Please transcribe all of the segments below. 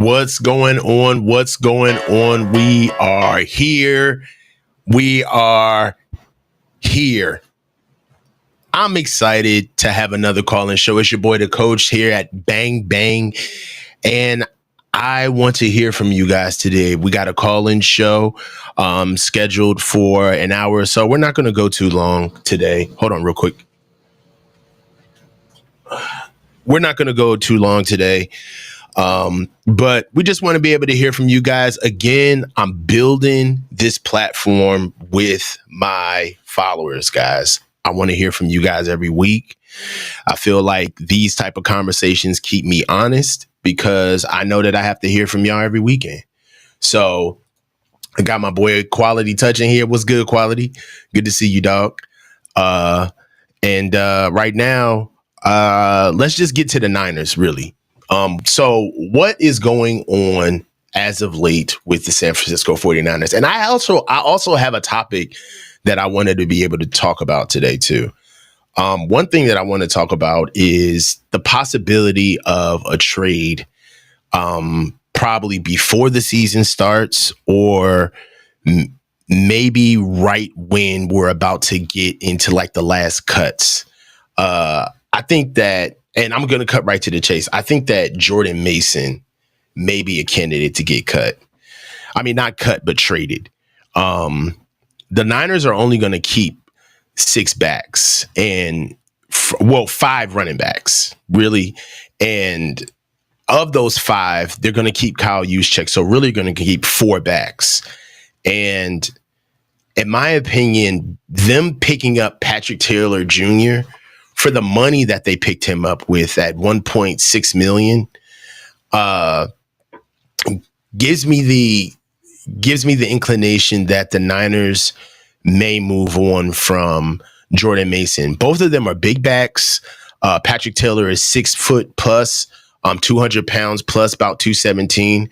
What's going on? What's going on? We are here. We are here. I'm excited to have another call-in show. It's your boy, the coach, here at Bang Bang. And I want to hear from you guys today. We got a call-in show scheduled for an hour or so. We're not going to go too long today. Hold on real quick. We're not going to go too long today. But we just want to be able to hear from you guys. Again, I'm building this platform with my followers, guys. I want to hear from you guys every week. I feel like these type of conversations keep me honest because I know that I have to hear from y'all every weekend. So I got my boy Quality Touch in here. What's good, Quality? Good to see you, dog. Right now, let's just get to the Niners, really. So what is going on as of late with the San Francisco 49ers? And I also have a topic that I wanted to be able to talk about today too. One thing that I want to talk about is the possibility of a trade, probably before the season starts or maybe right when we're about to get into like the last cuts. I think that, and I'm going to cut right to the chase. I think that Jordan Mason may be a candidate to get cut. I mean, not cut, but traded. The Niners are only going to keep 6 backs and, 5 running backs, really. And of those 5, they're going to keep Kyle Juszczyk. So really going to keep 4 backs. And in my opinion, them picking up Patrick Taylor Jr., for the money that they picked him up with at $1.6 million, gives me the inclination that the Niners may move on from Jordan Mason. Both of them are big backs. Patrick Taylor is 6 foot plus, 200 pounds plus, about 217.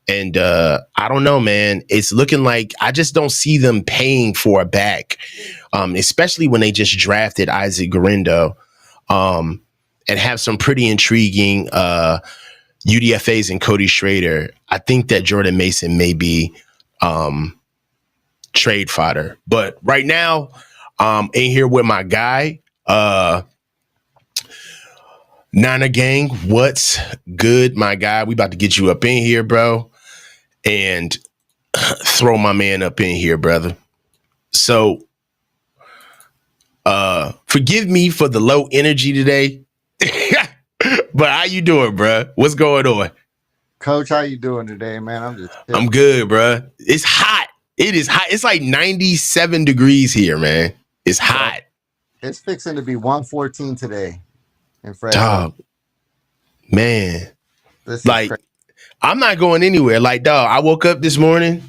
And I don't know, man. It's looking like I just don't see them paying for a back, especially when they just drafted Isaac Guerendo and have some pretty intriguing UDFAs and Cody Schrader. I think that Jordan Mason may be trade fodder. But right now, in here with my guy, Niner Gang, what's good, my guy? We about to get you up in here, bro. And throw my man up in here, brother. So, forgive me for the low energy today, but how you doing, bro? What's going on? Coach, how you doing today, man? I'm good, bro. It's hot. It is hot. It's like 97 degrees here, man. It's hot. It's fixing to be 114 today in Fresno. Dog, man. This is like, crazy. I'm not going anywhere. Like, dog, I woke up this morning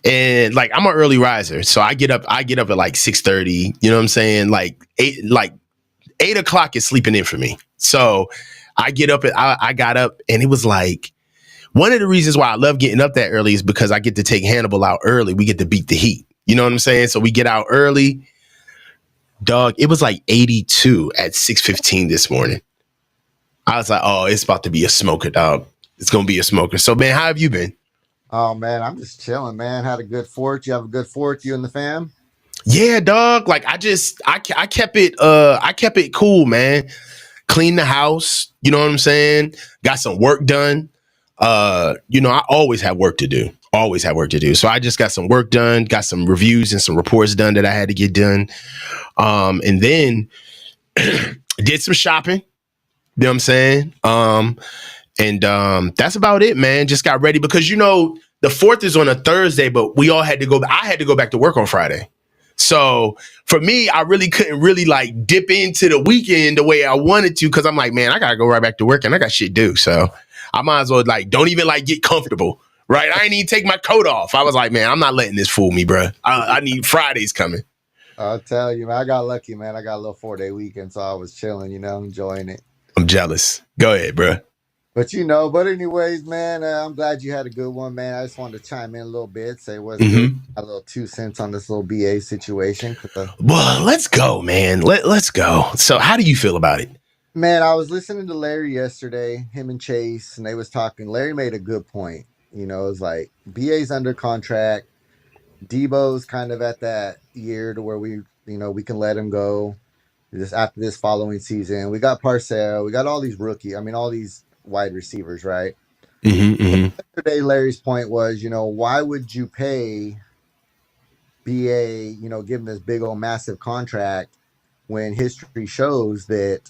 and like I'm an early riser. So I get up at like 6:30. You know what I'm saying? Like 8 o'clock is sleeping in for me. So I get up I got up and it was like one of the reasons why I love getting up that early is because I get to take Hannibal out early. We get to beat the heat. You know what I'm saying? So we get out early. Dog, it was like 82 at 6:15 this morning. I was like, oh, it's about to be a smoker, dog. It's going to be a smoker. So, man, how have you been? Oh, man, I'm just chilling, man. Had a good 4th. You have a good 4th, you and the fam? Yeah, dog. Like, I kept it cool, man. Clean the house. You know what I'm saying? Got some work done. I always have work to do. So I just got some work done, got some reviews and some reports done that I had to get done. And then did some shopping. You know what I'm saying? And that's about it, man. Just got ready because, the 4th is on a Thursday, but we all had to go. I had to go back to work on Friday. So for me, I really couldn't really like dip into the weekend the way I wanted to because I'm like, man, I got to go right back to work and I got shit to do. So I might as well like don't even like get comfortable. Right. I ain't even take my coat off. I was like, man, I'm not letting this fool me, bro. I need Fridays coming. I'll tell you, man, I got lucky, man. I got a little 4-day weekend, so I was chilling, enjoying it. I'm jealous. Go ahead, bro. But anyways, man, I'm glad you had a good one, man. I just wanted to chime in a little bit, say what's good, a little 2 cents on this little BA situation. Well, let's go, man. Let's go. So how do you feel about it? Man, I was listening to Larry yesterday, him and Chase, and they was talking. Larry made a good point. It was like BA's under contract. Debo's kind of at that year to where we can let him go just after this following season. We got Parcell, we got all these rookie. I mean, all these wide receivers, right? Hmm. Yesterday, Larry's point was, why would you pay BA, give him this big old massive contract when history shows that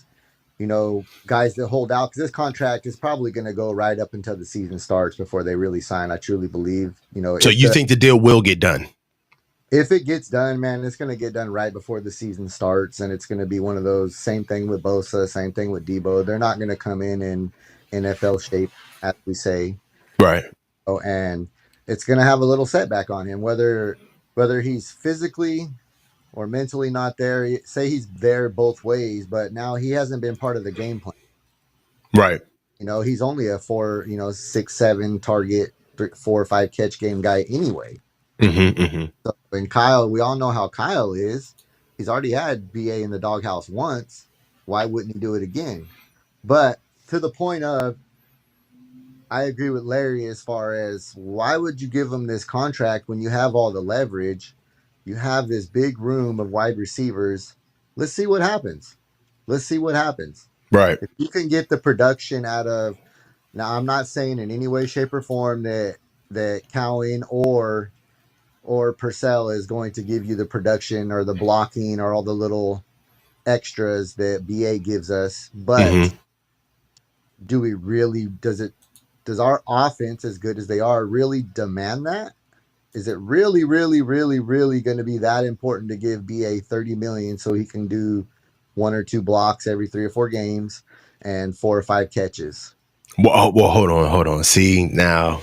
guys that hold out because this contract is probably going to go right up until the season starts before they really sign. I truly believe, So you think the deal will get done? if it gets done, man, it's going to get done right before the season starts, and it's going to be one of those same thing with Bosa, same thing with Debo. They're not going to come in NFL shape, as we say, Right. and it's going to have a little setback on him, whether he's physically or mentally not there. Say he's there both ways, but now he hasn't been part of the game plan. Right. He's only a 6, 7 target, 4 or 5 catch game guy anyway. Hmm. So, and Kyle, we all know how Kyle is. He's already had BA in the doghouse once. Why wouldn't he do it again? But to the point of, I agree with Larry as far as why would you give him this contract when you have all the leverage? You have this big room of wide receivers. Let's see what happens. Let's see what happens. Right. If you can get the production out of, now I'm not saying in any way, shape, or form that Cowan or Purcell is going to give you the production or the blocking or all the little extras that BA gives us. But Hmm. do we really, does our offense, as good as they are, really demand that? Is it really, really, really, really going to be that important to give BA 30 million so he can do 1 or 2 blocks every 3 or 4 games and 4 or 5 catches? Well, hold on. See, now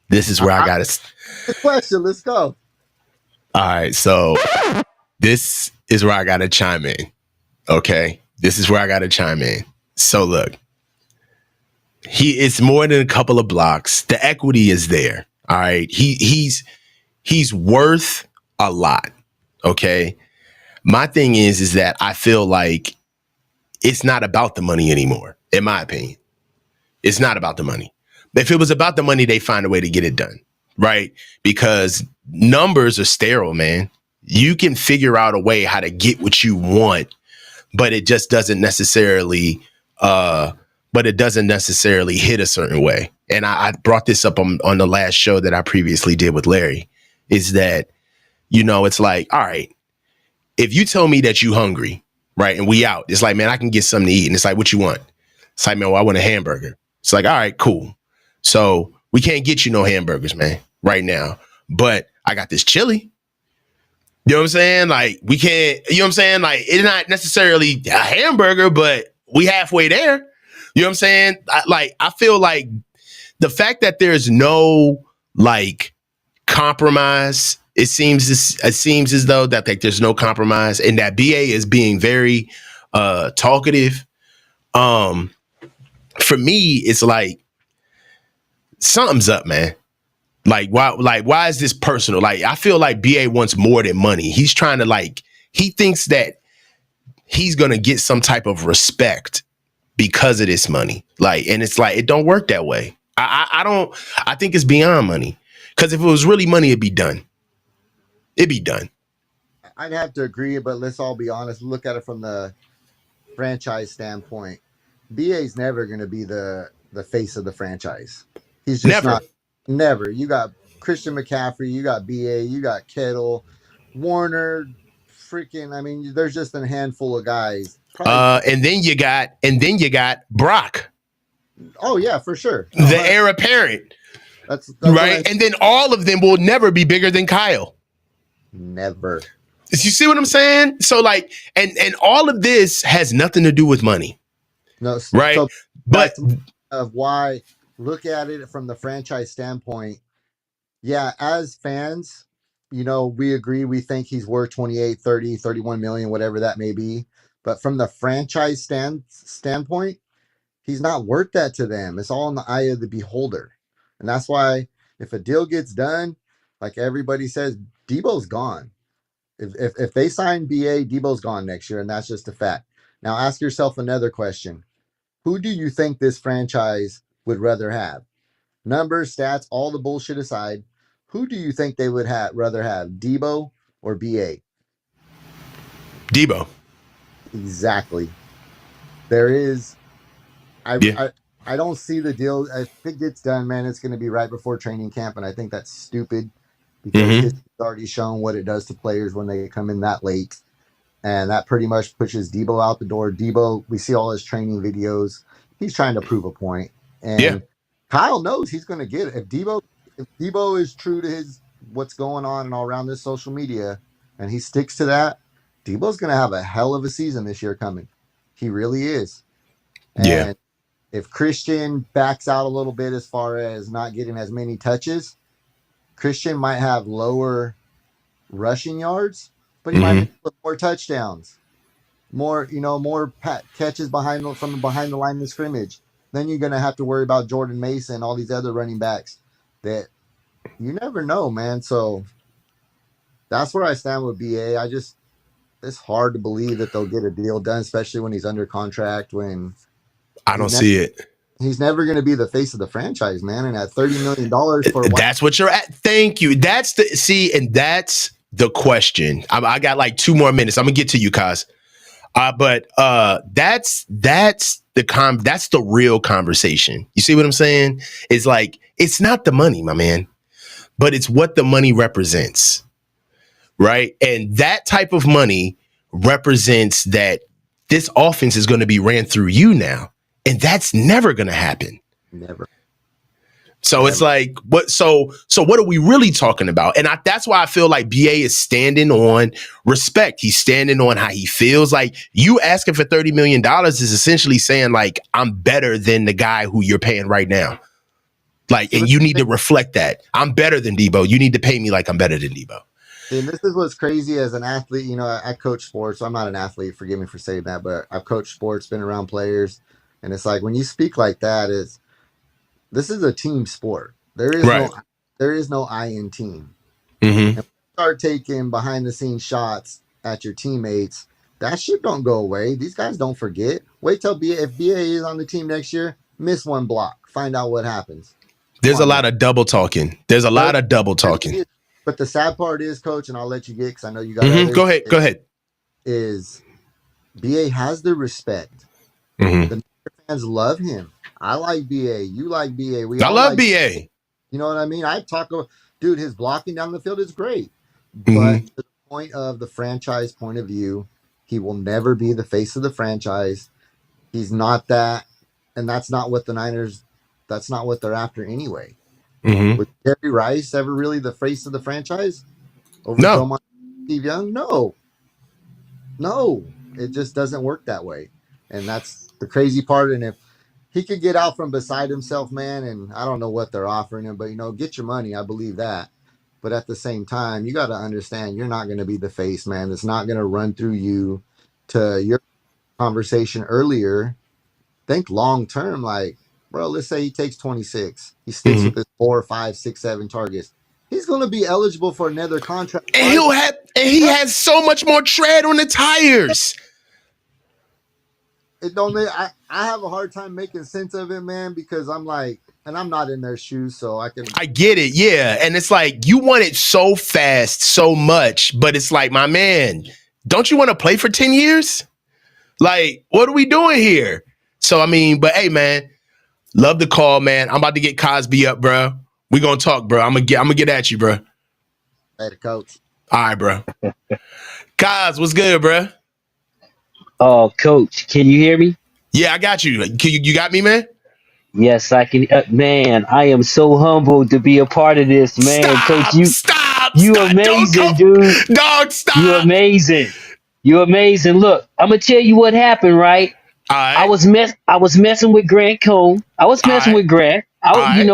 this is where I got to. The question. Let's go. All right. So this is where I got to chime in. Okay. This is where I got to chime in. So look, it's more than a couple of blocks. The equity is there. All right. He's worth a lot. Okay. My thing is that I feel like it's not about the money anymore, in my opinion. It's not about the money. If it was about the money, they find a way to get it done, right? Because numbers are sterile, man. You can figure out a way how to get what you want, but it just doesn't necessarily hit a certain way. And I brought this up on the last show that I previously did with Larry, is that, it's like, all right, if you tell me that you hungry, right, and we out, it's like, man, I can get something to eat. And it's like, what you want? It's like, man, well, I want a hamburger. It's like, all right, cool. So we can't get you no hamburgers, man, right now. But I got this chili. You know what I'm saying? Like, we can't, you know what I'm saying? Like, it's not necessarily a hamburger, but we halfway there. You know what I'm saying? I feel like the fact that there's no like compromise, it seems as though that like there's no compromise, and that BA is being very talkative. Um, for me, it's like something's up, man. Why is this personal? Like, I feel like BA wants more than money. He's trying to he thinks that he's gonna get some type of respect because of this money. Like, and it's like, it don't work that way. I don't, I think it's beyond money. Cause if it was really money, it'd be done. It'd be done. I'd have to agree, but let's all be honest. Look at it from the franchise standpoint. BA's never going to be the face of the franchise. He's just Never. not. Never. You got Christian McCaffrey, you got BA, you got Kettle, Warner, freaking. I mean, there's just a handful of guys. Probably. And then you got Brock, Oh yeah, for sure. the heir apparent, That's right? And then all of them will never be bigger than Kyle. never. You see what I'm saying? So like, and all of this has nothing to do with money, No. right? So But of why look at it from the franchise standpoint. Yeah, as fans, we agree. We think he's worth 28, 30, 31 million, whatever that may be. But from the franchise standpoint, he's not worth that to them. It's all in the eye of the beholder. And that's why if a deal gets done, like everybody says, Debo's gone. If they sign BA, Debo's gone next year, and that's just a fact. Now ask yourself another question. Who do you think this franchise would rather have? Numbers, stats, all the bullshit aside, who do you think they would rather have, Debo or BA? Debo. Exactly. There is I Yeah. I I don't see the deal. If it gets done, man, it's going to be right before training camp, and I think that's stupid because Mm-hmm. history's already shown what it does to players when they come in that late, and that pretty much pushes Debo out the door. Debo, we see all his training videos. He's trying to prove a point, Yeah. and Kyle knows he's going to get it. If Debo is true to his what's going on and all around this social media, and he sticks to that, Debo's going to have a hell of a season this year coming. He really is, Yeah. and if Christian backs out a little bit as far as not getting as many touches, Christian might have lower rushing yards, but he might Mm-hmm. be able to more touchdowns, more catches from behind the line of scrimmage. Then you're going to have to worry about Jordan Mason, all these other running backs that you never know, man. So that's where I stand with BA. It's hard to believe that they'll get a deal done, especially when he's under contract. When I he's don't never see it. he's never going to be the face of the franchise, man. And at $30 million for a wide, That's what you're at. Thank you. And that's the question. I got like 2 more minutes. I'm gonna get to you, Kaz. But that's the real conversation. You see what I'm saying? It's like it's not the money, my man, but it's what the money represents, right? And that type of money represents that this offense is going to be ran through you now, and that's never going to happen. never, So it's never. like what? So what are we really talking about? And that's why I feel like BA is standing on respect. He's standing on how he feels. Like you asking for $30 million is essentially saying like I'm better than the guy who you're paying right now. Like, See, and but you need to reflect that I'm better than Debo. You need to pay me like I'm better than Debo. and this is what's crazy as an athlete. I coach sports. So I'm not an athlete. Forgive me for saying that, but I've coached sports, been around players, and it's like when you speak like that, this is a team sport. Right. There is no I in team. Mm-hmm. And when you start taking behind the scenes shots at your teammates, that shit don't go away. These guys don't forget. Wait till if BA is on the team next year, miss one block, find out what happens. Come There's a on, man. lot of double talking. There's a There, lot of double there talking. is. But the sad part is, coach, and I'll let you get because I know you got Mm-hmm. others. Go ahead. Go ahead. Is BA has the respect. Mm-hmm. The fans love him. I like BA. You like BA. We I all love like. BA. You know what I mean? I talk about, dude. His blocking down the field is great, but Mm-hmm. to the point of the franchise point of view, he will never be the face of the franchise. He's not that, and that's not what the Niners. That's not what they're after anyway. Mm-hmm. Was Jerry Rice ever really the face of the franchise over Joe No. Montana, Steve Young? No, no, it just doesn't work that way, and that's the crazy part. And if he could get out from beside himself, man, and I don't know what they're offering him, but get your money. I believe that. But at the same time, you got to understand you're not going to be the face, man. It's not going to run through you. To your conversation earlier, think long term, like, bro, let's say he takes 26. He sticks with Mm-hmm. his 4, 5, 6, 7 targets. He's going to be eligible for another contract. And he has so much more tread on the tires. It don't make, I have a hard time making sense of it, man, because I'm like, and I'm not in their shoes, so I can. I get it, yeah. And it's like you want it so fast, so much, but it's like, my man, don't you want to play for 10 years? Like, what are we doing here? So I mean, but hey, man, love the call, man. I'm about to get Cosby up, bro. We gonna talk, bro. I'm gonna get at you, bro. Hey, the coach. All right, bro. Cos, what's good, bro? Oh, coach, can you hear me? Yeah, I got you. You got me, man? Yes, I can. Man, I am so humbled to be a part of this, man. Coach, Stop, you stop, you stop. Don't amazing, come. dude. Dog, You stop. amazing. You amazing. Look, I'm gonna tell you what happened, right? All right. I was messing with Grant Cone. I was All messing right. with Grant. All right.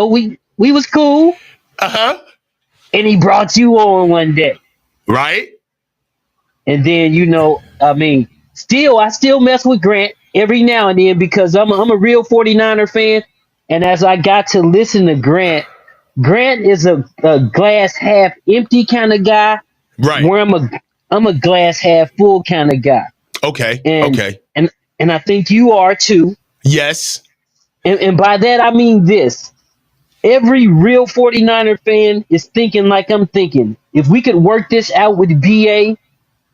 We was cool, Uh-huh. and he brought you on one day. Right? And then I mean, I still mess with Grant every now and then because I'm a real 49er fan. And as I got to listen to Grant, Grant is a glass half empty kind of guy, Right. where I'm a glass half full kind of guy. Okay. And Okay. and and I think you are too. Yes. And by that, I mean this. Every real 49er fan is thinking like I'm thinking. If we could work this out with BA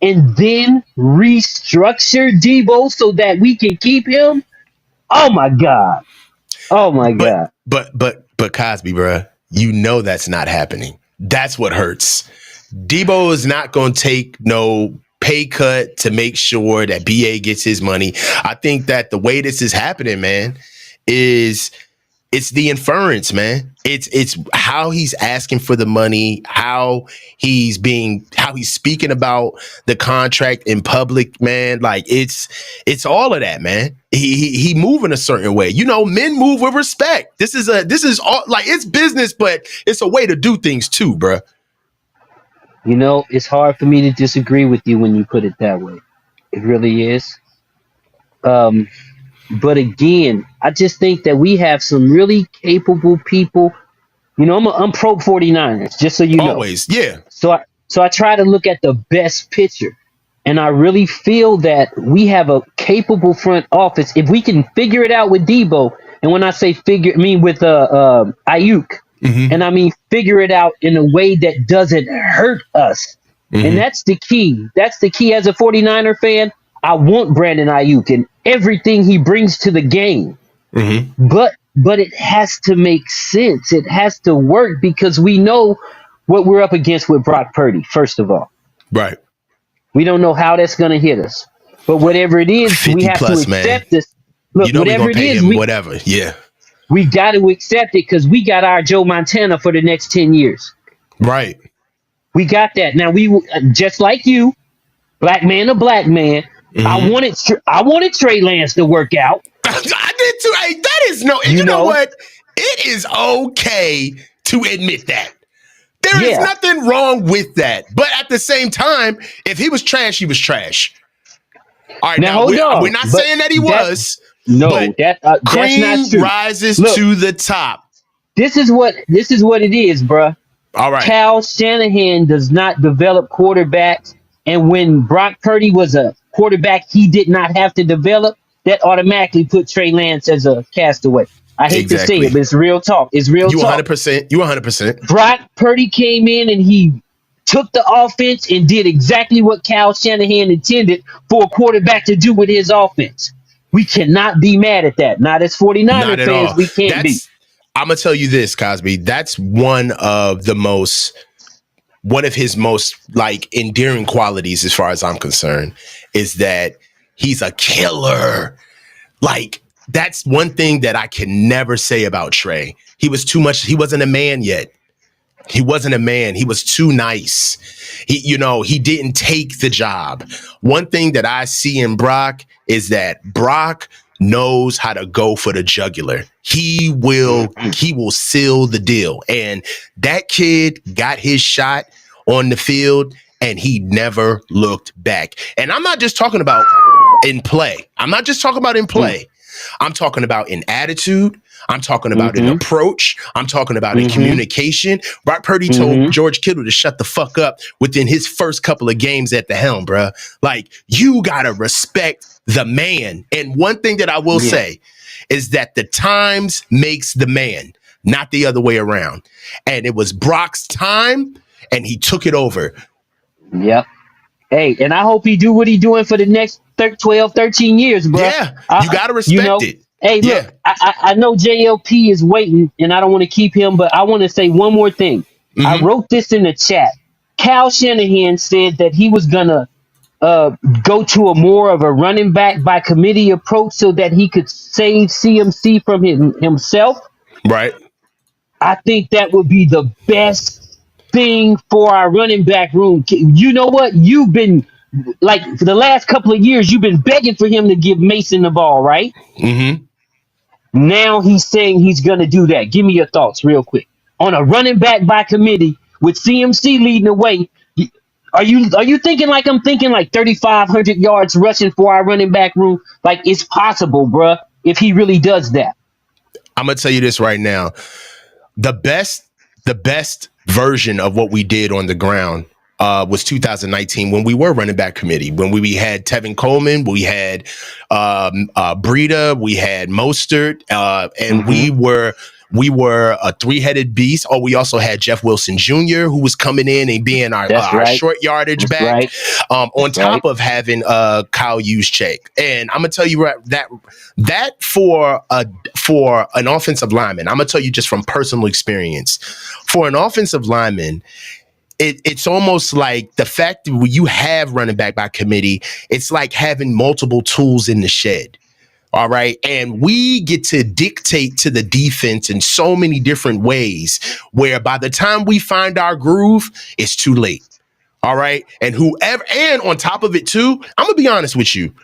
and then restructure Debo so that we can keep him, oh my God. Oh my But God. but Cosby, bruh, you know that's not happening. That's what hurts. Debo is not going to take no pay cut to make sure that BA gets his money. I think that the way this is happening, man, is it's the inference, man. It's how he's asking for the money, how he's speaking about the contract in public, man. Like it's all of that, man. He moving a certain way. You know, men move with respect. This is all like it's business, but it's a way to do things too, bruh. You know, it's hard for me to disagree with you when you put it that way. It really is. Um, but again, I just think that we have some really capable people. You know, I'm pro 49ers, just so you know. Always, yeah. So I try to look at the best picture. And I really feel that we have a capable front office. If we can figure it out with Debo, and when I say figure, I mean with Aiyuk, and I mean figure it out in a way that doesn't hurt us. And that's the key. That's the key as a 49er fan. I want Brandon Aiyuk and everything he brings to the game. But it has to make sense. It has to work because we know what we're up against with Brock Purdy, first of all. Right. We don't know how that's going to hit us. But whatever it is, we 50 have plus, to man. accept this. Look, You know we're whatever gonna it pay is, him whatever. Yeah. we got to accept it because we got our Joe Montana for the next 10 years. Right. We got that. Now, just like you, black man to black man, I wanted Trey Lance to work out. I did too. Hey, that is no. And You you know know? what? It is okay to admit that. There is Yeah. nothing wrong with that. But at the same time, if he was trash, he was trash. All right, Now, now, hold on. we're not But saying that he that- was. No, but that's cream not true. rises Look. to the top. This is what it is, bruh. All right. Cal Shanahan does not develop quarterbacks. And when Brock Purdy was a quarterback he did not have to develop, that automatically put Trey Lance as a castaway. I hate to say Exactly. it, but it's real talk. It's real You talk. 100%. You 100%. Brock Purdy came in and he took the offense and did exactly what Cal Shanahan intended for a quarterback to do with his offense. We cannot be mad at that. Not as 49er Not at fans, all. we can't be. I'm gonna tell you this, Cosby. That's one of his most like endearing qualities, as far as I'm concerned, is that he's a killer. Like that's one thing that I can never say about Trey. He was too much. He wasn't a man yet. He wasn't a man. He was too nice. He didn't take the job. One thing that I see in Brock is that Brock knows how to go for the jugular. He will seal the deal. And that kid got his shot on the field and he never looked back. And I'm not just talking about in play. I'm not just talking about in play. I'm talking about in attitude. I'm talking about an approach. I'm talking about in communication. Brock Purdy told George Kittle to shut the fuck up within his first couple of games at the helm, bruh. Like, you got to respect the man. And one thing that I will say is that the times makes the man, not the other way around. And it was Brock's time, and he took it over. Yep. Hey, and I hope he do what he doing for the next 12, 13 years, bro. Yeah, you got to respect it. Hey, look, I know JLP is waiting, and I don't want to keep him, but I want to say one more thing. I wrote this in the chat. Cal Shanahan said that he was going to go to a more of a running back by committee approach so that he could save CMC from himself. Right. I think that would be the best thing for our running back room. You know what? You've been, like, for the last couple of years, you've been begging for him to give Mason the ball, right? Now he's saying he's going to do that. Give me your thoughts real quick. On a running back by committee with CMC leading the way, are you thinking like I'm thinking, like 3,500 yards rushing for our running back room? Like, it's possible, bruh, if he really does that. I'm going to tell you this right now. The best version of what we did on the ground was 2019 when we were running back committee, when we had Tevin Coleman, we had Breida, we had Mostert, and we were a three-headed beast. Oh, we also had Jeff Wilson Jr., who was coming in and being our short yardage back, on top of having Kyle Juszczyk. And I'm gonna tell you that for an offensive lineman, I'm gonna tell you just from personal experience, for an offensive lineman, it's almost like the fact that when you have running back by committee, it's like having multiple tools in the shed. All right. And we get to dictate to the defense in so many different ways where by the time we find our groove, it's too late. All right. And on top of it, too, I'm going to be honest with you.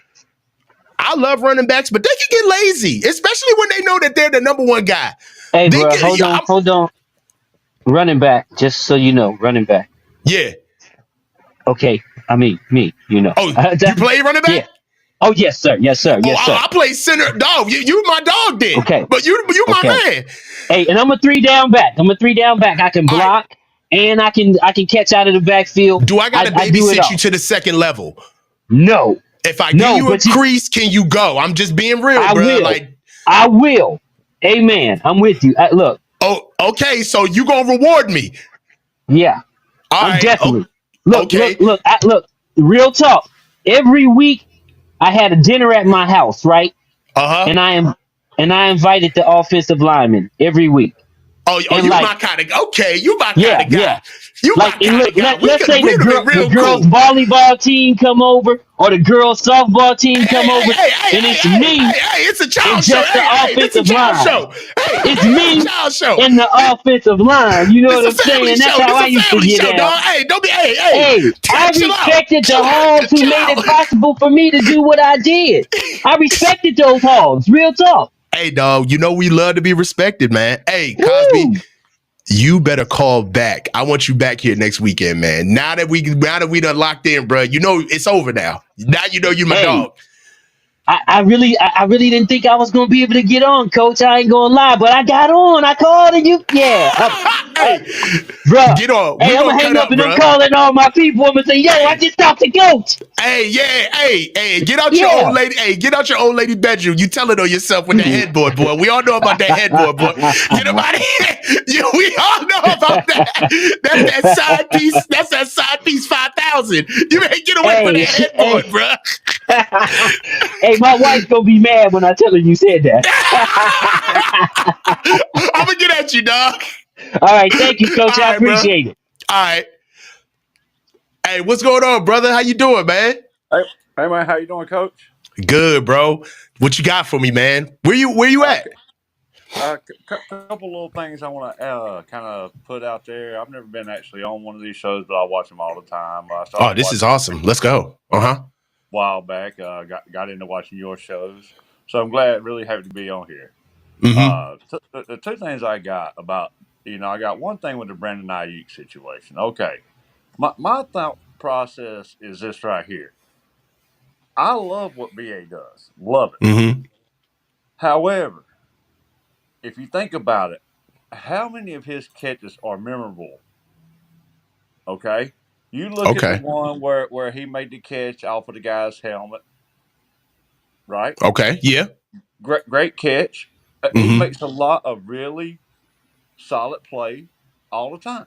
I love running backs, but they can get lazy, especially when they know that they're the number one guy. Hey, bro, hold on. Running back, just so you know, running back. Yeah. Okay. I mean, me, you know. Oh, you play running back? Yeah. Oh, yes, sir. Yes, sir. Yes, sir. I play center. Dog, you my dog then. Okay. But you my man. Hey, and I'm a 3-down back. I can block and I can catch out of the backfield. Do I got to babysit you to the second level? No. If I give you a crease, can you go? I'm just being real, bro. I will. Amen. I'm with you. Look. Oh, okay. So you gonna reward me? Yeah. I'm right. Definitely. Look. Real talk. Every week, I had a dinner at my house, right? And I invited the offensive linemen every week. Oh, you my kind of you my kind of guy. Yeah. You my kind of guy. Let's say the girls' volleyball team come over or the girls' softball team come over, and it's me. Hey, it's a child show. It's a child show. It's me in the offensive line. You know what I'm saying? That's how I used to get out. Hey, don't be. Hey, I respected the hogs who made it possible for me to do what I did. I respected those hogs. Real talk. Hey, dog, you know we love to be respected, man. Hey, Cosby, you better call back. I want you back here next weekend, man. Now that we done locked in, bro, you know it's over now. Now you know you're my dog. I really didn't think I was gonna be able to get on, Coach. I ain't gonna lie, but I got on. I called and you, bro. Get on. Hey, I'm gonna hang up and I'm calling all my people. I'm gonna say, yo, I just talked to Coach. Hey, get out your old lady. Hey, get out your old lady bedroom. You tell it on yourself with that headboard, boy. We all know about that headboard, boy. Get about it. We all know about that. That's that side piece. That's that side piece 5,000. You ain't get away from that headboard, bro. Hey, my wife's gonna be mad when I tell her you said that. I'm gonna get at you, dog. All right, thank you, Coach. I appreciate it. All right. Hey, what's going on, brother? How you doing, man? Hey, man. How you doing, Coach? Good, bro. What you got for me, man? Where you at? Couple little things I want to kind of put out there. I've never been actually on one of these shows, but I watch them all the time. This is awesome. Let's go. A while back, got into watching your shows, so I'm glad, really happy to be on here. The two things I got about, I got one thing with the Brandon Aiyuk situation. Okay, my thought process is this right here. I love what BA does, love it. However, if you think about it, how many of his catches are memorable? Okay, you look at the one where he made the catch off of the guy's helmet, right? Okay, yeah. Great catch. He makes a lot of really solid play all the time.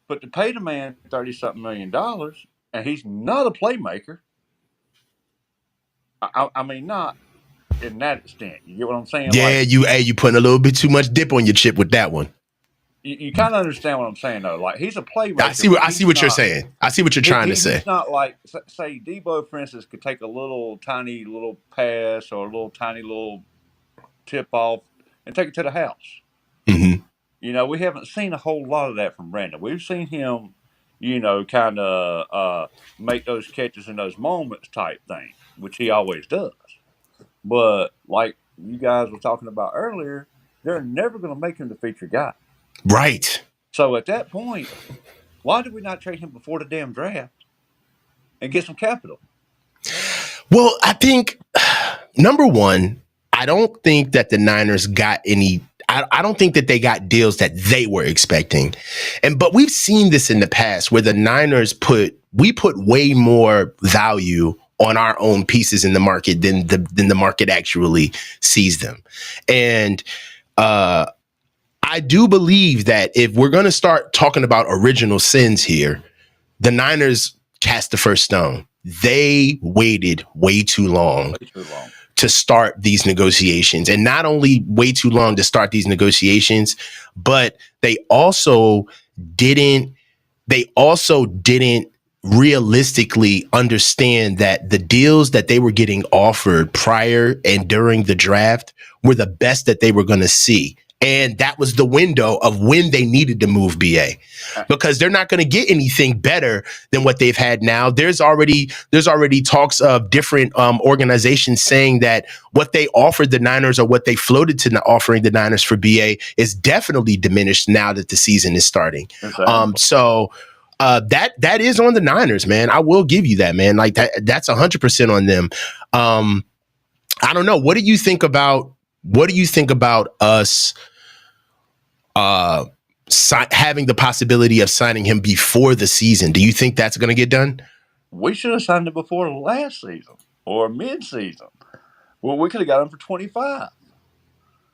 But to pay the man $30-something million and he's not a playmaker, I mean, not in that extent. You get what I'm saying? Yeah, you putting a little bit too much dip on your chip with that one. You kind of understand what I'm saying, though. Like, he's a playmaker. I see what you're saying. I see what you're trying to say. It's not like, say, Debo, for instance, could take a little tiny little pass or a little tiny little tip off and take it to the house. We haven't seen a whole lot of that from Brandon. We've seen him, kind of make those catches in those moments type thing, which he always does. But like you guys were talking about earlier, they're never going to make him the featured guy. Right. So at that point, why did we not trade him before the damn draft and get some capital? Well, I think, number one, I don't think that the Niners got any. I don't think that they got deals that they were expecting. But we've seen this in the past where the Niners put way more value on our own pieces in the market than the market actually sees them. And I do believe that if we're going to start talking about original sins here, the Niners cast the first stone. They waited way too long to start these negotiations, and not only way too long to start these negotiations, but they also didn't realistically understand that the deals that they were getting offered prior and during the draft were the best that they were going to see. And that was the window of when they needed to move BA, because they're not going to get anything better than what they've had now. There's already talks of different organizations saying that what they offered the Niners, or what they floated to offering the Niners for BA, is definitely diminished now that the season is starting. Exactly. So that is on the Niners, man. I will give you that, man. Like that's 100% on them. I don't know. What do you think about us having the possibility of signing him before the season? Do you think that's going to get done? We should have signed him before last season or mid-season. Well, we could have got him for 25.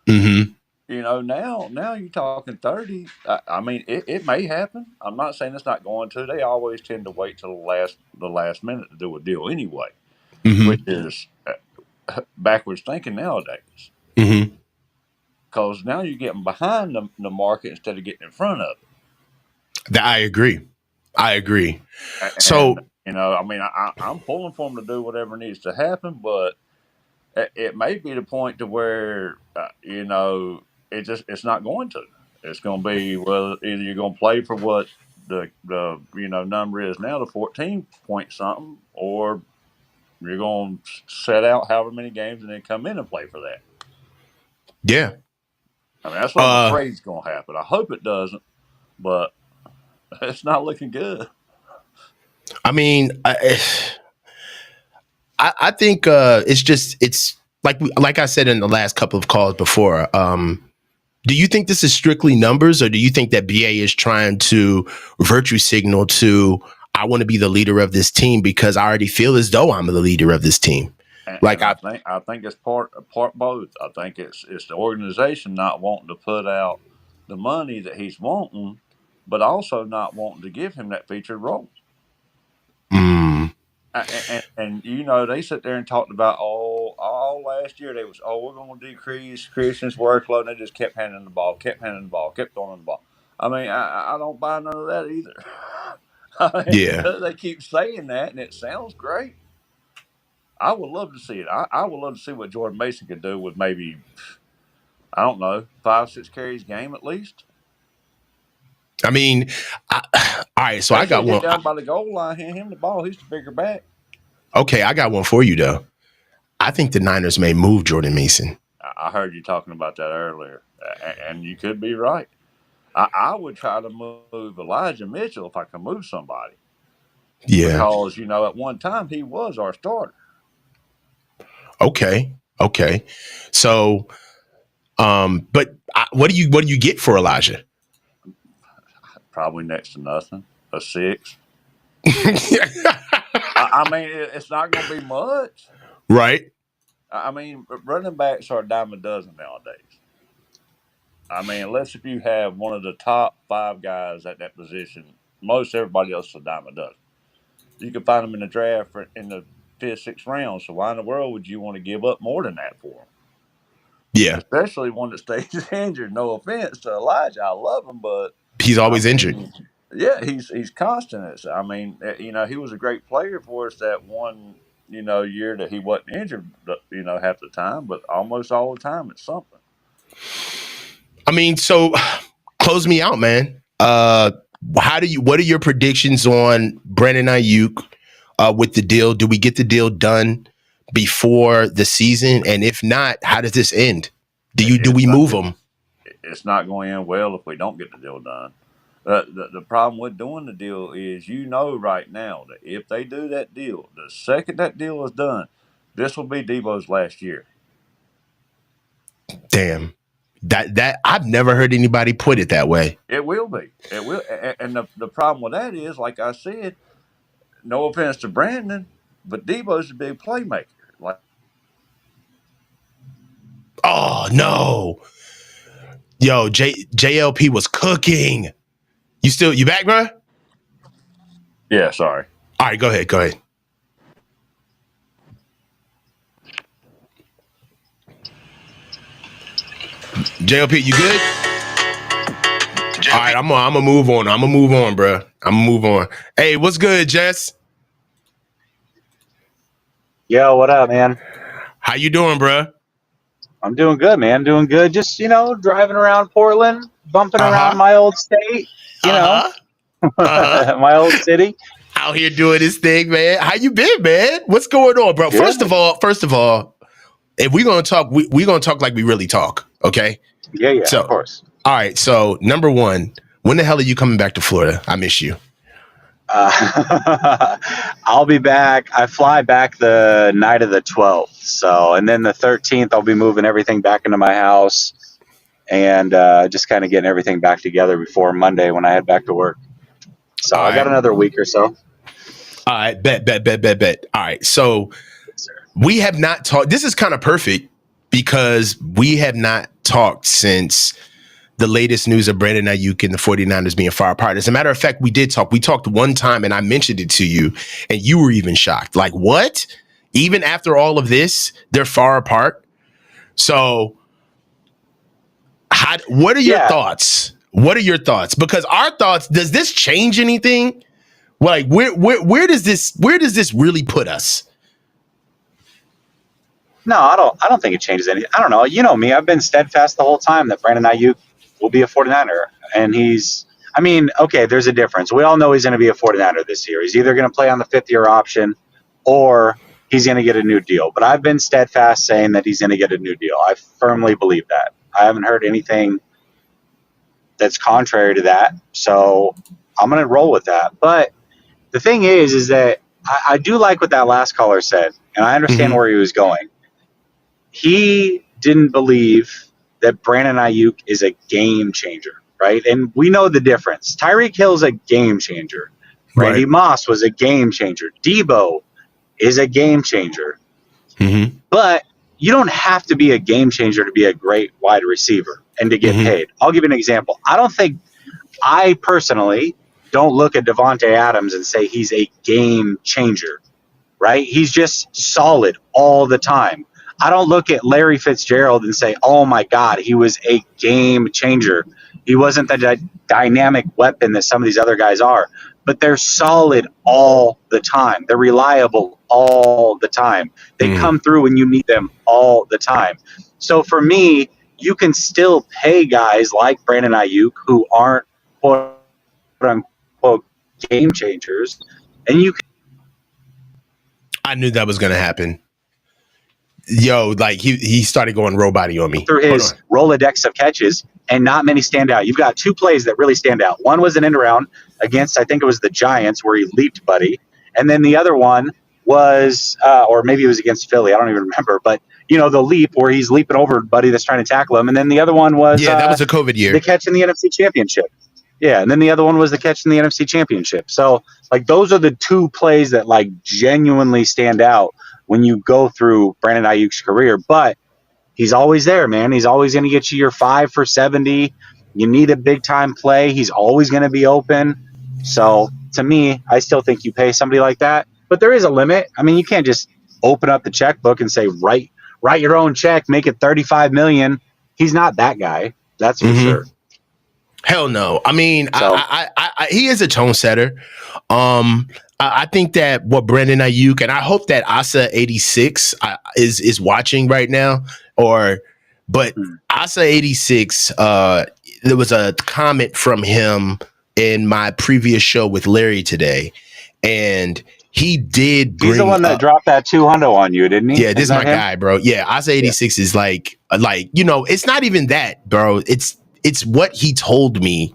Mm-hmm. You know, now you're talking 30. I mean, it may happen. I'm not saying it's not going to. They always tend to wait till the last minute to do a deal anyway, Mm-hmm. which is backwards thinking nowadays. Mm-hmm. Because now you're getting behind the market instead of getting in front of it. I agree. And, so, you know, I mean, I'm pulling for them to do whatever needs to happen, but it may be the point to where, you know, it's not going to. It's going to be, well, either you're going to play for what the you know number is now, the 14 point something, or you're going to set out however many games and then come in and play for that. Yeah. I mean, that's what I'm afraid is going to happen. I hope it doesn't, but it's not looking good. I mean, I think it's like I said in the last couple of calls before. Do you think this is strictly numbers, or do you think that BA is trying to virtue signal to, I want to be the leader of this team because I already feel as though I'm the leader of this team? And I think it's part both. I think it's the organization not wanting to put out the money that he's wanting, but also not wanting to give him that featured role. Mm. And you know, they sit there and talked about all last year. They was, we're going to decrease Christian's workload. And they just kept handing the ball, kept throwing the ball. I mean, I don't buy none of that either. I mean, Yeah. they keep saying that, and it sounds great. I would love to see it. I would love to see what Jordan Mason could do with maybe, I don't know, 5-6 carries game at least. I mean, all right. So especially I got one down by the goal line. Hand him the ball. He's the bigger back. Okay, I got one for you though. I think the Niners may move Jordan Mason. I heard you talking about that earlier, and you could be right. I would try to move Elijah Mitchell if I could move somebody. Yeah. Because, you know, at one time he was our starter. Okay. So, but what do you get for Elijah? Probably next to nothing. A 6. I mean, it's not going to be much. Right. I mean, running backs are a dime a dozen nowadays. I mean, unless if you have one of the top 5 guys at that position, most everybody else is a dime a dozen. You can find them in the draft in the 5th, 6th round. So why in the world would you want to give up more than that for him? Yeah. Especially one that stays injured. No offense to Elijah. I love him, but he's always injured. Yeah, he's constant. I mean, you know, he was a great player for us that one, you know, year that he wasn't injured, you know, half the time, but almost all the time it's something. I mean, so close me out, man. What are your predictions on Brandon Aiyuk with the deal? Do we get the deal done before the season? And if not, how does this end? Do we move him? It's not going to end well if we don't get the deal done. The problem with doing the deal is, you know, right now that if they do that deal, the second that deal is done, this will be Debo's last year. Damn. That I've never heard anybody put it that way. It will be. It will. And the problem with that is, like I said, no offense to Brandon, but Debo's a big playmaker. Like, Oh no. Yo, JLP was cooking. You back, bro? yeah, sorry. All right, go ahead. JLP, you good? All right, I'm gonna move on. I'm gonna move on, bro. I'm gonna move on. Hey, what's good, Jess? Yo, what up, man? How you doing, bro? I'm doing good, man. Doing good. Just, driving around Portland, bumping around my old state, Uh-huh. my old city. Out here doing this thing, man. How you been, man? What's going on, bro? Good. First of all, if we're gonna talk, we're gonna talk like we really talk, okay? Yeah, So, of course. All right. So, number one, when the hell are you coming back to Florida? I miss you. I'll be back. I fly back the night of the 12th. So, and then the 13th, I'll be moving everything back into my house and just kind of getting everything back together before Monday when I head back to work. So All I got right. another week or so. All right, bet. All right, so Yes, sir. we have not talked. This is kind of perfect because we have not talked since the latest news of Brandon Aiyuk and the 49ers being far apart. As a matter of fact, we did talk. We talked one time and I mentioned it to you and you were even shocked. Like, what? Even after all of this, they're far apart? So what are your thoughts? What are your thoughts? Because our thoughts, does this change anything? Like, where does this really put us? No, I don't think it changes anything. I don't know. You know me. I've been steadfast the whole time that Brandon Aiyuk will be a 49er. And okay, there's a difference. We all know he's going to be a 49er this year. He's either going to play on the fifth-year option or he's going to get a new deal. But I've been steadfast saying that he's going to get a new deal. I firmly believe that. I haven't heard anything that's contrary to that. So I'm going to roll with that. But the thing is that I do like what that last caller said, and I understand where he was going. He didn't believe that Brandon Aiyuk is a game changer, right? And we know the difference. Tyreek Hill's a game changer. Randy Moss was a game changer. Debo is a game changer. Mm-hmm. But you don't have to be a game changer to be a great wide receiver and to get paid. I'll give you an example. I personally don't look at Devontae Adams and say he's a game changer, right? He's just solid all the time. I don't look at Larry Fitzgerald and say, oh my God, he was a game changer. He wasn't the dynamic weapon that some of these other guys are, but they're solid all the time. They're reliable all the time. They come through when you need them all the time. So for me, you can still pay guys like Brandon Aiyuk who aren't quote unquote game changers, and you can. I knew that was going to happen. Yo, like he started going robot-y on me. Through his Rolodex of catches, and not many stand out. You've got two plays that really stand out. One was an end around against, I think it was the Giants, where he leaped Buddy. And then the other one was, or maybe it was against Philly. I don't even remember. But, the leap where he's leaping over Buddy that's trying to tackle him. And then the other one was that was a COVID year. The catch in the NFC Championship. Yeah, and then the other one was the catch in the NFC Championship. So, those are the two plays that, genuinely stand out when you go through Brandon Aiyuk's career. But he's always there, man. He's always going to get you your 5 for 70. You need a big-time play. He's always going to be open. So, to me, I still think you pay somebody like that. But there is a limit. I mean, you can't just open up the checkbook and say, write your own check, make it $35 million. He's not that guy. That's for sure. Hell no. I mean, so, he is a tone setter. I think that what Brandon Aiyuk, and I hope that Asa 86 is watching right now, but Asa 86, there was a comment from him in my previous show with Larry today, and he did bring. He's the one that dropped that 200 on you, didn't he? Yeah, this is my guy, bro. Yeah, Asa 86 is like it's not even that, bro. It's what he told me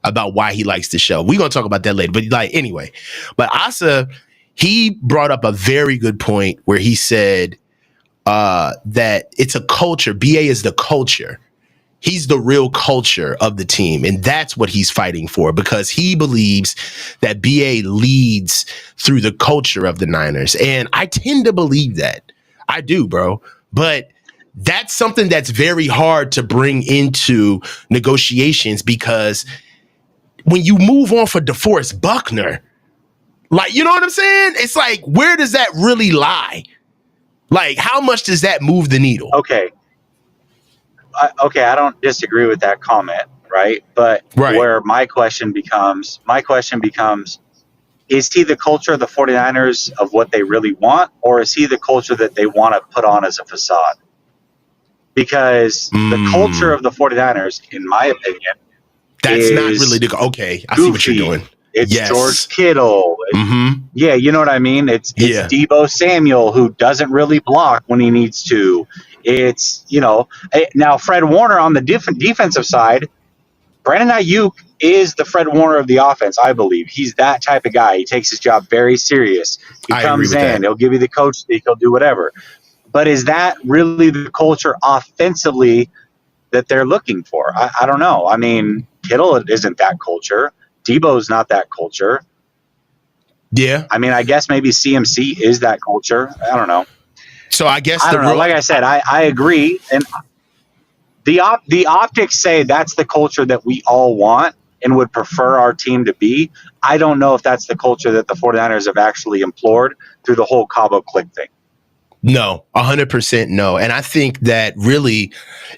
about why he likes the show. We're going to talk about that later. But anyway, but Asa, he brought up a very good point where he said that it's a culture. BA is the culture. He's the real culture of the team. And that's what he's fighting for, because he believes that BA leads through the culture of the Niners. And I tend to believe that. I do, bro. But that's something that's very hard to bring into negotiations, because when you move on for DeForest Buckner, like, you know what I'm saying? It's like, where does that really lie? Like, how much does that move the needle? Okay. I don't disagree with that comment, right? But where my question becomes, is he the culture of the 49ers of what they really want, or is he the culture that they want to put on as a facade? Because the culture of the 49ers, in my opinion, that's not really the okay. I see what you're doing. It's George Kittle. Yeah, you know what I mean? It's Deebo Samuel, who doesn't really block when he needs to. It's, now Fred Warner on the defensive side, Brandon Aiyuk is the Fred Warner of the offense, I believe. He's that type of guy. He takes his job very serious. He comes in, he'll give you the coach speak, he'll do whatever. But is that really the culture offensively that they're looking for? I don't know. I mean, Kittle isn't that culture. Debo's not that culture. Yeah. I mean, I guess maybe CMC is that culture. I don't know. So I guess like I said, I agree. And the optics say that's the culture that we all want and would prefer our team to be. I don't know if that's the culture that the 49ers have actually implored through the whole Cabo click thing. No, 100% no. And I think that really,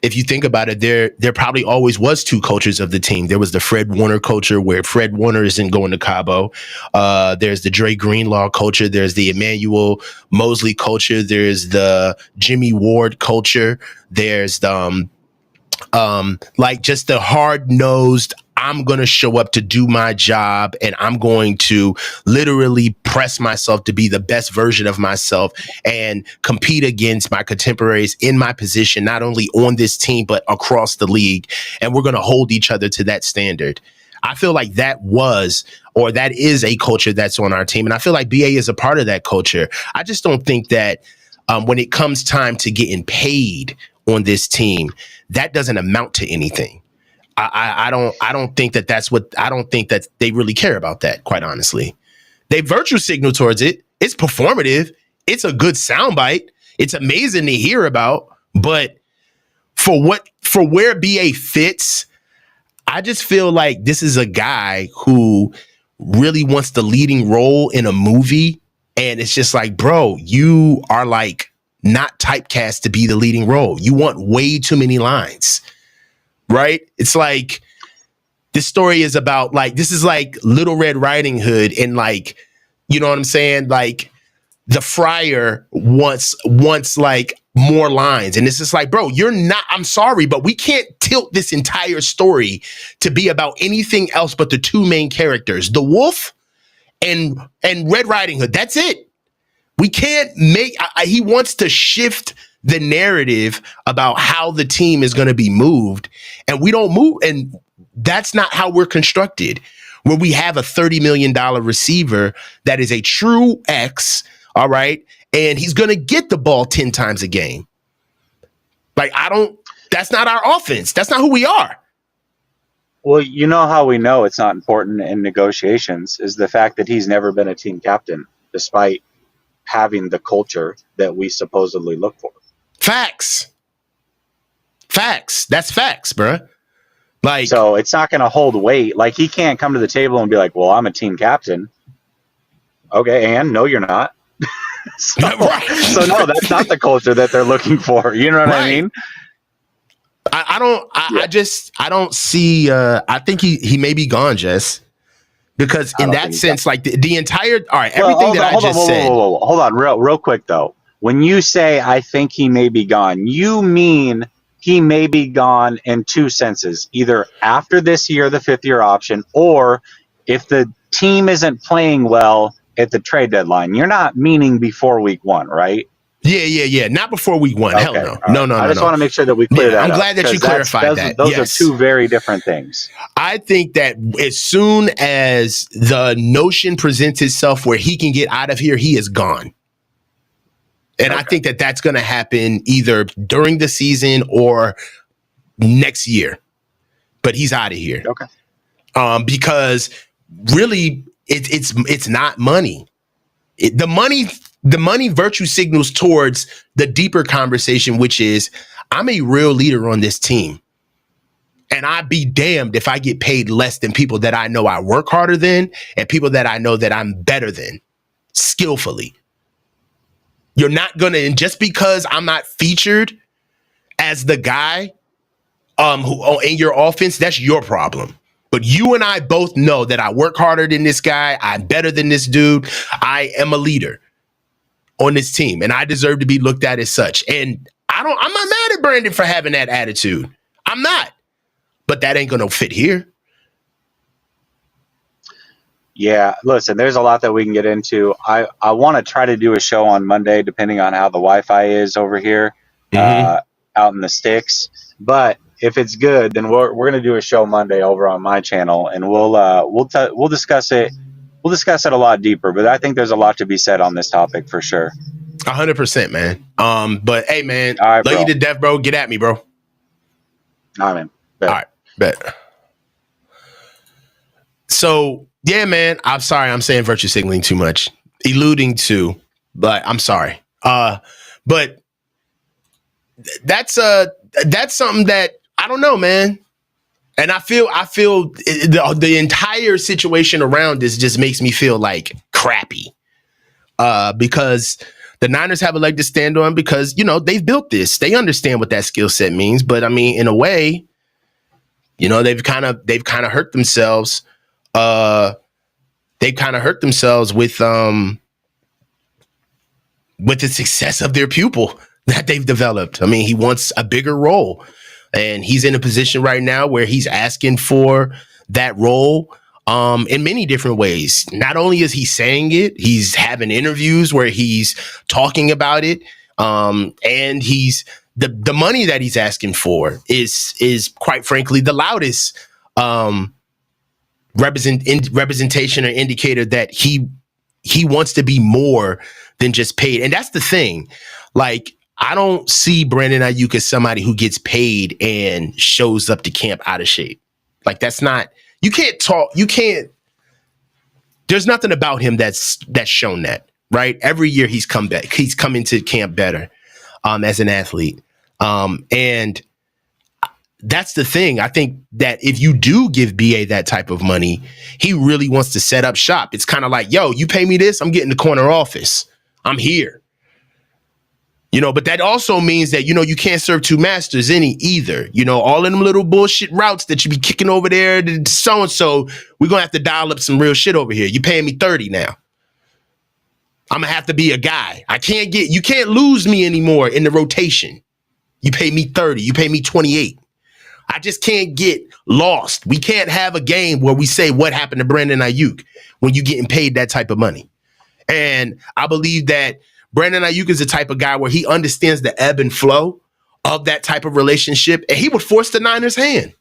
if you think about it, there probably always was two cultures of the team. There was the Fred Warner culture, where Fred Warner isn't going to Cabo. There's the Dre Greenlaw culture. There's the Emmanuel Mosley culture. There's the Jimmy Ward culture. There's the like just the hard-nosed, I'm going to show up to do my job, and I'm going to literally press myself to be the best version of myself and compete against my contemporaries in my position, not only on this team, but across the league. And we're going to hold each other to that standard. I feel like that is a culture that's on our team. And I feel like BA is a part of that culture. I just don't think that when it comes time to getting paid on this team, that doesn't amount to anything. I don't think that they really care about that, quite honestly. They virtue signal towards it. It's performative. It's a good soundbite. It's amazing to hear about. But for where BA fits, I just feel like this is a guy who really wants the leading role in a movie. And it's just like, bro, you are like not typecast to be the leading role. You want way too many lines. Right? It's like this story is about like, this is like Little Red Riding Hood, and like, you know what I'm saying? Like the friar wants like more lines. And it's just like, bro, I'm sorry, but we can't tilt this entire story to be about anything else but the two main characters, the wolf and Red Riding Hood. That's it. We can't he wants to shift the narrative about how the team is going to be moved, and we don't move. And that's not how we're constructed, where we have a $30 million receiver that is a true X. All right. And he's going to get the ball 10 times a game. Like, that's not our offense. That's not who we are. Well, you know how we know it's not important in negotiations is the fact that he's never been a team captain, despite having the culture that we supposedly look for. Facts. That's facts, bruh. Like, so it's not going to hold weight. Like, he can't come to the table and be like, well, I'm a team captain. Okay, and no, you're not. So no, that's not the culture that they're looking for. You know what I mean? I don't see, I think he may be gone, Jess. Because in that sense, like the entire, all right, everything that I just said. Hold on, real quick though. When you say I think he may be gone, you mean he may be gone in two senses: either after this year, the 5th-year option, or if the team isn't playing well at the trade deadline. You're not meaning before week 1, right? Yeah. Not before week 1. Okay, hell no. Right. No. I just want to make sure that we clear that I'm up. glad that you clarified that. Those are two very different things. I think that as soon as the notion presents itself where he can get out of here, he is gone. And I think that that's going to happen either during the season or next year, but he's out of here. Okay. Because really, it's not money. The money virtue signals towards the deeper conversation, which is I'm a real leader on this team. And I'd be damned if I get paid less than people that I know I work harder than and people that I know that I'm better than skillfully. You're not going to, and just because I'm not featured as the guy who in your offense, that's your problem. But you and I both know that I work harder than this guy. I'm better than this dude. I am a leader on this team, and I deserve to be looked at as such. And I'm not mad at Brandon for having that attitude. I'm not. But that ain't going to fit here. Yeah, listen, there's a lot that we can get into. I want to try to do a show on Monday, depending on how the Wi-Fi is over here out in the sticks. But if it's good, then we're going to do a show Monday over on my channel, and we'll discuss it. We'll discuss it a lot deeper. But I think there's a lot to be said on this topic for sure. 100%, man. But hey, man, all right, love you to death, bro. Get at me, bro. All right, man. Bet. All right, bet. So, yeah, man, I'm sorry. I'm saying virtue signaling too much. Alluding to, but I'm sorry. But that's something that I don't know, man. And I feel the entire situation around this just makes me feel like crappy. Because the Niners have a leg to stand on because, they've built this. They understand what that skill set means. But I mean, in a way, they've kind of hurt themselves. They kind of hurt themselves with the success of their pupil that they've developed. I mean, he wants a bigger role, and he's in a position right now where he's asking for that role in many different ways. Not only is he saying it, he's having interviews where he's talking about it, and he's the money that he's asking for is quite frankly the loudest representation or indicator that he wants to be more than just paid. And that's the thing. Like, I don't see Brandon Aiyuk as somebody who gets paid and shows up to camp out of shape. Like, that's not, there's nothing about him that's shown that, right? Every year he's come back. He's come into camp better as an athlete. And that's the thing. I think that if you do give BA that type of money, he really wants to set up shop. It's kind of like, yo, you pay me this, I'm getting the corner office. I'm here. But that also means that, you can't serve two masters either. All of them little bullshit routes that you be kicking over there to so-and-so, we're going to have to dial up some real shit over here. You paying me 30 now. I'm going to have to be a guy. You can't lose me anymore in the rotation. You pay me 30. You pay me 28. I just can't get lost. We can't have a game where we say what happened to Brandon Aiyuk when you're getting paid that type of money. And I believe that Brandon Aiyuk is the type of guy where he understands the ebb and flow of that type of relationship, and he would force the Niners' hand,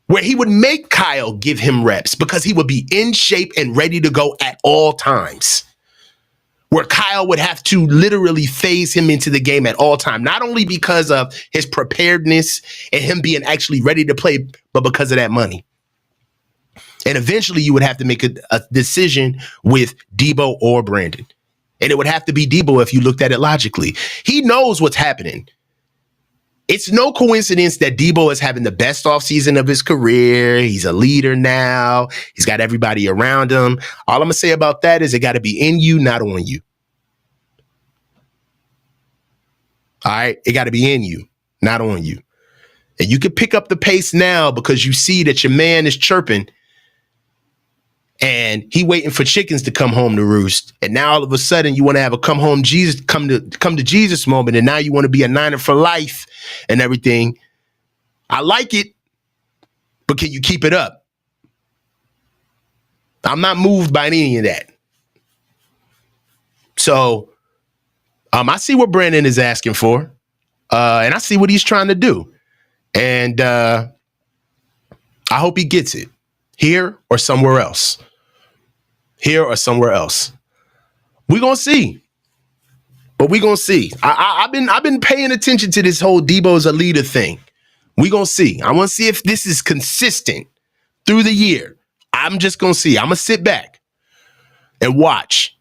where he would make Kyle give him reps because he would be in shape and ready to go at all times, where Kyle would have to literally phase him into the game at all time, not only because of his preparedness and him being actually ready to play, but because of that money. And eventually you would have to make a decision with Debo or Brandon. And it would have to be Debo if you looked at it logically. He knows what's happening. It's no coincidence that Debo is having the best offseason of his career. He's a leader now. He's got everybody around him. All I'm going to say about that is it got to be in you, not on you. All right? It got to be in you, not on you. And you can pick up the pace now because you see that your man is chirping and he waiting for chickens to come home to roost. And now all of a sudden you want to have a come to Jesus moment. And now you want to be a Niner for life and everything. I like it, but can you keep it up? I'm not moved by any of that. So I see what Brandon is asking for. And I see what he's trying to do. And I hope he gets it here or somewhere else. Here or somewhere else. We're going to see. But we're going to see. I've been paying attention to this whole Debo's a leader thing We gonna see. I want to see if this is consistent through the year. I'm just gonna see. I'm gonna sit back and watch.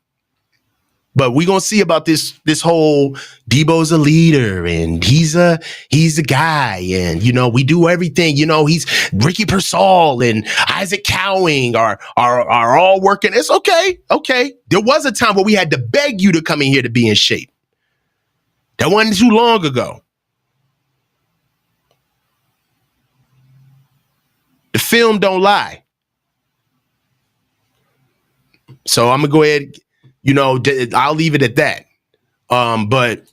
But we gonna see about this whole Debo's a leader and he's a guy, and we do everything. He's Ricky Persall and Isaac Cowing are all working. It's okay. Okay. There was a time where we had to beg you to come in here to be in shape. That wasn't too long ago. The film don't lie. So I'm gonna go ahead. I'll leave it at that. But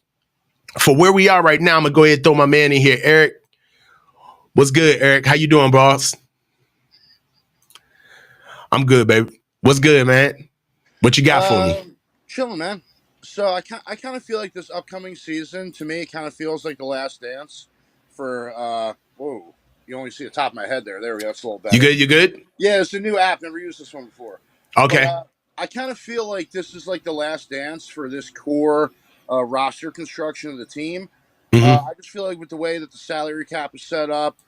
for where we are right now, I'm gonna go ahead and throw my man in here, Eric. What's good, Eric? How you doing, boss? I'm good, baby. What's good, man? What you got for me? Chilling, man. So I kind of feel like this upcoming season, to me, it kind of feels like the last dance for whoa. You only see the top of my head there. There we go. It's a little better. You good? You good? Yeah, it's a new app. Never used this one before. Okay. But, I kind of feel like this is like the last dance for this core roster construction of the team. I just feel like with the way that the salary cap is set up,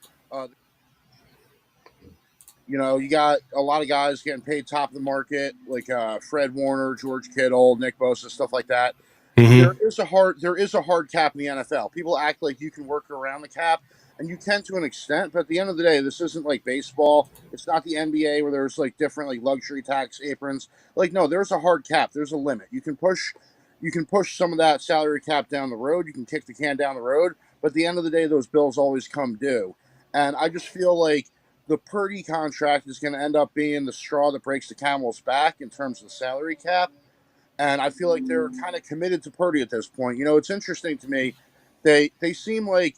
you got a lot of guys getting paid top of the market, like Fred Warner, George Kittle, Nick Bosa, stuff like that. There is a hard cap in the NFL. People act like you can work around the cap, and you can to an extent. But at the end of the day, this isn't like baseball. It's not the NBA where there's like different like luxury tax aprons. Like no, there's a hard cap. There's a limit. You can push some of that salary cap down the road. You can kick the can down the road. But at the end of the day, those bills always come due. And I just feel like the Purdy contract is going to end up being the straw that breaks the camel's back in terms of the salary cap. And I feel like they're kind of committed to Purdy at this point. It's interesting to me. They seem like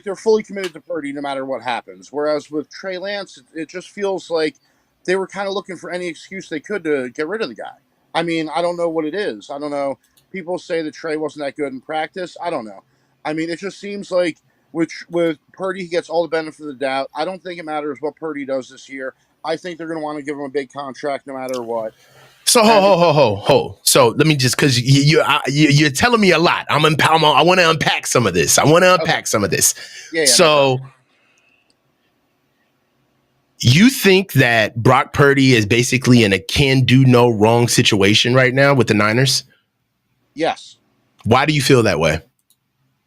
they're fully committed to Purdy no matter what happens. Whereas with Trey Lance, it just feels like they were kind of looking for any excuse they could to get rid of the guy. I mean, I don't know what it is. I don't know. People say that Trey wasn't that good in practice. I don't know. I mean, it just seems like with Purdy, he gets all the benefit of the doubt. I don't think it matters what Purdy does this year. I think they're going to want to give him a big contract no matter what. So ho. So let me just, because you're telling me a lot. I want to unpack some of this. Yeah. So you think that Brock Purdy is basically in a can do no wrong situation right now with the Niners? Yes. Why do you feel that way?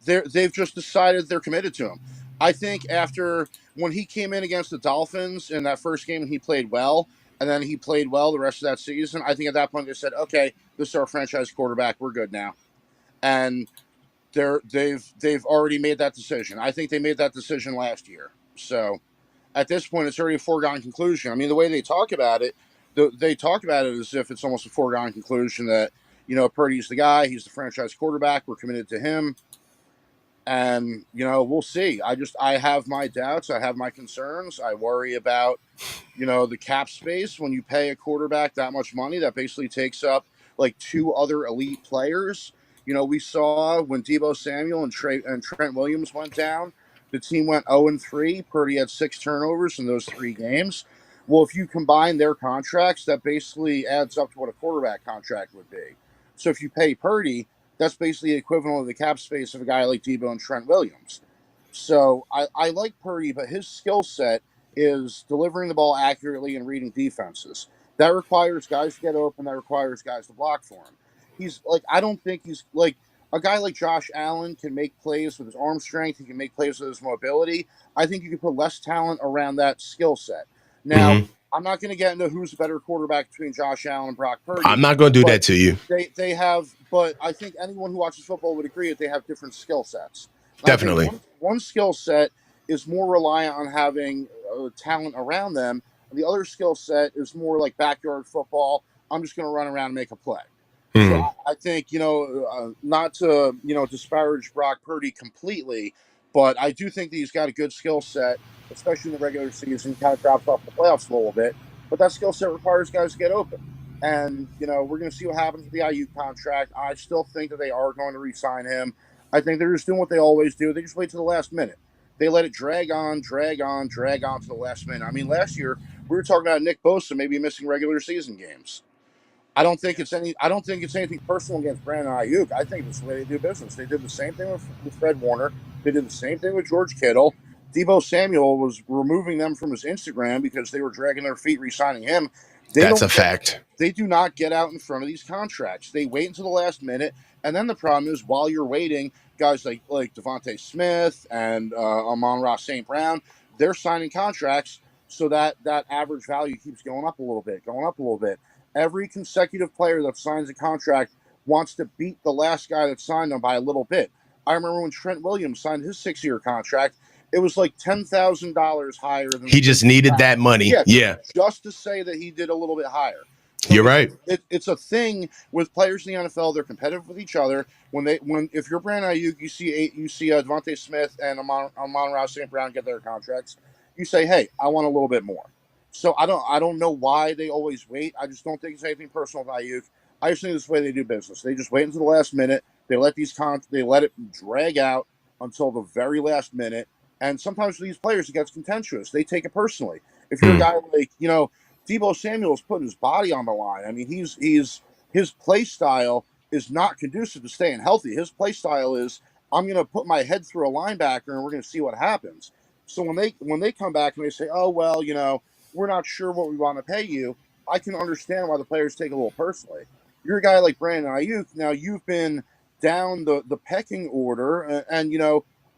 They've just decided they're committed to him. I think after when he came in against the Dolphins in that first game and he played well, and then he played well the rest of that season, I think at that point they said, okay, this is our franchise quarterback. We're good now. And they've already made that decision. I think they made that decision last year. So at this point, it's already a foregone conclusion. I mean, the way they talk about it, they talk about it as if it's almost a foregone conclusion that, Purdy's the guy. He's the franchise quarterback. We're committed to him. And, we'll see. I have my doubts. I have my concerns. I worry about, the cap space when you pay a quarterback that much money. That basically takes up like two other elite players. We saw when Deebo Samuel and Trent Williams went down, the team went 0-3. Purdy had 6 turnovers in those 3 games. Well, if you combine their contracts, that basically adds up to what a quarterback contract would be. So if you pay Purdy, that's basically the equivalent of the cap space of a guy like Deebo and Trent Williams. So I like Purdy, but his skill set is delivering the ball accurately and reading defenses. That requires guys to get open. That requires guys to block for him. I don't think he's like a guy like Josh Allen can make plays with his arm strength. He can make plays with his mobility. I think you can put less talent around that skill set. Now, I'm not going to get into who's the better quarterback between Josh Allen and Brock Purdy. I'm not going to do that to you. They have, but I think anyone who watches football would agree that they have different skill sets. Definitely. One skill set is more reliant on having talent around them. The other skill set is more like backyard football. I'm just going to run around and make a play. So I think, not to, disparage Brock Purdy completely, but I do think that he's got a good skill set, especially in the regular season. Kind of drops off the playoffs a little bit, but that skill set requires guys to get open. And, we're going to see what happens with the Aiyuk contract. I still think that they are going to re-sign him. I think they're just doing what they always do. They just wait to the last minute. They let it drag on to the last minute. I mean, last year we were talking about Nick Bosa maybe missing regular season games. I don't think it's anything personal against Brandon Aiyuk. I think it's the way they do business. They did the same thing with Fred Warner. They did the same thing with George Kittle. Debo Samuel was removing them from his Instagram because they were dragging their feet re-signing him. They That's don't a fact. they do not get out in front of these contracts. They wait until the last minute, and then the problem is while you're waiting, guys like Devontae Smith and Amon-Ra St. Brown, they're signing contracts so that average value keeps going up a little bit, going up a little bit. Every consecutive player that signs a contract wants to beat the last guy that signed them by a little bit. I remember when Trent Williams signed his 6-year contract, it was like $10,000 higher than the He just previous needed guy. that money. Yeah, Yeah, just to say that he did a little bit higher. So you're right. it's a thing with players in the NFL. They're competitive with each other. When if you're Brandon Aiyuk, you see Devontae Smith and Amon-Ra St. Brown get their contracts. You say, hey, I want a little bit more. So I don't know why they always wait. I just don't think it's anything personal with Aiyuk. I just think it's the way they do business. They just wait until the last minute. They let they let it drag out until the very last minute. And sometimes for these players, it gets contentious. They take it personally. If you're a guy like Debo Samuel's putting his body on the line. I mean, his play style is not conducive to staying healthy. His play style is I'm going to put my head through a linebacker and we're going to see what happens. So when they come back and they say, oh well, we're not sure what we want to pay you, I can understand why the players take it a little personally. You're a guy like Brandon Aiyuk. Now you've been down the pecking order, and